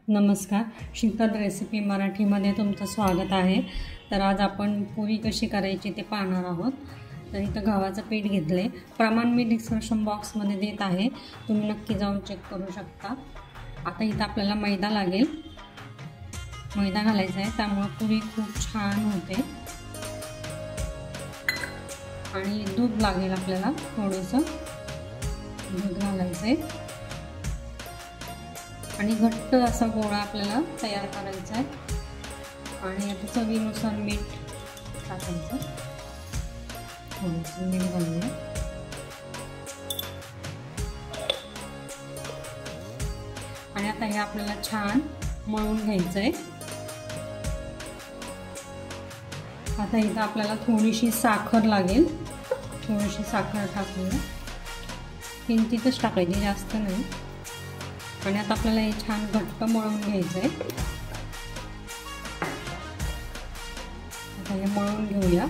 नमस्कार, शीतल रेसिपी मराठीमध्ये तुमचं स्वागत आहे। तर आज आपण पुरी कशी करायची ते पाहणार आहोत। तर इथं गव्हाचं पीठ घेतले, प्रमाण मी डिस्क्रिप्शन बॉक्समध्ये देत आहे, तुम्ही नक्की जाऊन चेक करू शकता। आता इथं आपल्याला मैदा लागेल, मैदा घालायचा आहे, त्यामुळे पुरी खूप छान होते। आणि दूध लागेल, आपल्याला थोडंसं दूध घालायचं आहे आणि घट्ट असा गोळा आपल्याला तयार करायचा आहे। आणि आता चवीनुसार मीठ टाकायचं, थोडंसं मीठ घालूया। आणि आता हे आपल्याला छान मळून घ्यायचं आहे। आता इथं आपल्याला थोडीशी साखर लागेल, थोडीशी साखर टाकूया, किंचितच टाकायची, जास्त नाही। आणि आता आपल्याला हे छान घट्ट मळून घ्यायचं आहे। आता हे मळून घेऊया,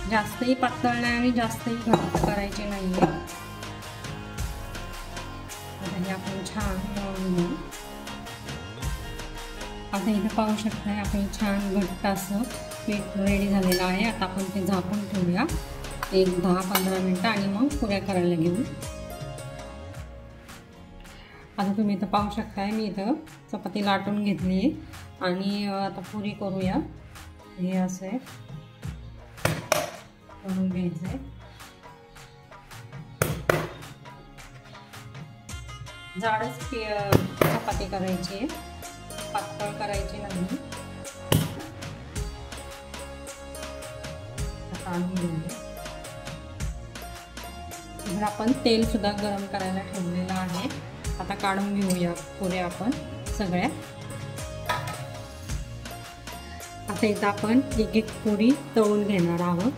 जास्तही पातळ नाही आणि जास्तही घट्ट करायचे नाहीये। आता हे आपण छान मळून घेऊ। आता इथे पाहू शकता, आपण छान घट्ट असं पीठ रेडी झालेलं आहे। आता आपण ते झाकून ठेवूया एक 10-15 मिनिटं आणि मग पुऱ्या करायला घेऊ। आता तुम्ही इथं पाहू शकताय, मी इथं चपाती लाटून घेतली आहे आणि आता पुरी करूया। हे असं आहे, करून घ्यायचं आहे। जाडच चपाती करायची आहे, पातळ करायची नाही। काढून घेऊया। इकडे आपण तेल सुद्धा गरम करायला ठेवलेलं आहे। आता काढून घेऊया पुऱ्या आपण सगळ्या। आता इथं आपण एक एक पुरी तळून घेणार आहोत।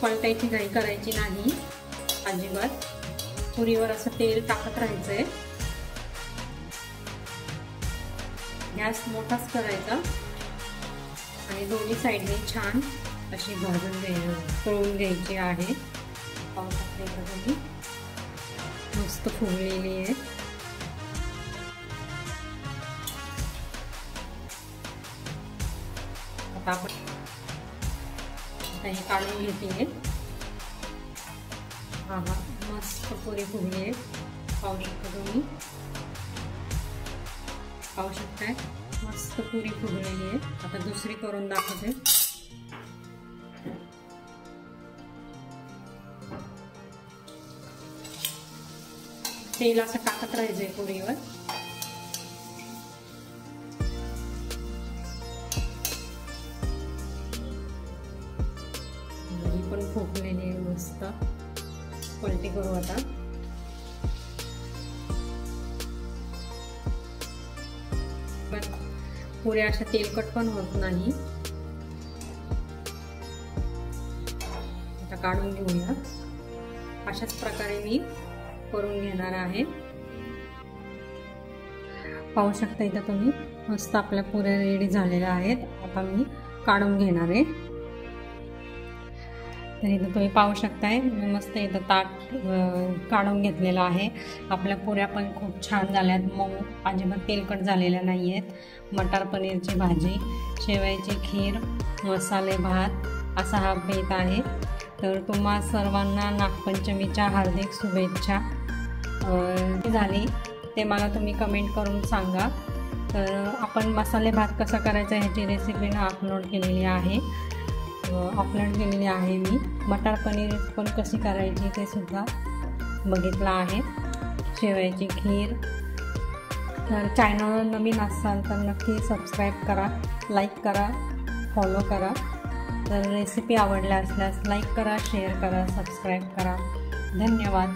पलटायची घाई करायची नाही अजिबात, पुरीवर असं तेल टाकत राहायचंय। गॅस मोठाच करायचा आणि दोन्ही साईडने छान अशी तळून घ्यायची आहे। पाहू शकता इथं तुम्ही, मस्त फुगलेली आहे। आता आपण हे काढून घेते। हा मस्त पुरी फुगली आहे, पाहू शकता तुम्ही, पाहू शकताय, मस्त पुरी फुगलेली आहे। आता दुसरी करून दाखवते। तेल असं टाकत राहायचंय पुरीवर। ही पण फुगलेली आहे मस्त। पलटी करू आता। पुऱ्या अशा तेलकट पण होत नाही। आता काढून घेऊया। अशाच प्रकारे मी करून घेणार आहे। पाहू शकता इथं तुम्ही, मस्त आपल्या पुऱ्या रेडी झालेल्या आहेत। आता मी काढून घेणार आहे। तर इथं तुम्ही पाहू शकताय, मी मस्त इथं ताट काढून घेतलेलं आहे। आपल्या पुऱ्या पण खूप छान झाल्यात, मऊ, अजिबात तेलकट झालेल्या नाही आहेत। मटार पनीरची भाजी, शेवयाची खीर, मसाले भात असा हा बेत आहे। तर तुम्हा सर्वांना नागपंचमीच्या हार्दिक शुभेच्छा। झाली ते मला तुम्ही कमेंट करून सांगा। तर आपण मसाले भात कसा करायचा ह्याची रेसिपी अपलोड केलेली आहे, मी मटार पनीर पण कशी करायची ते सुद्धा बघितलं आहे, शेवयाची खीर। तर चॅनल नवीन असाल तर नक्की सबस्क्राईब करा, लाईक करा, फॉलो करा। तर रेसिपी आवडल्या असल्यास लाईक करा, शेअर करा, सबस्क्राईब करा। धन्यवाद।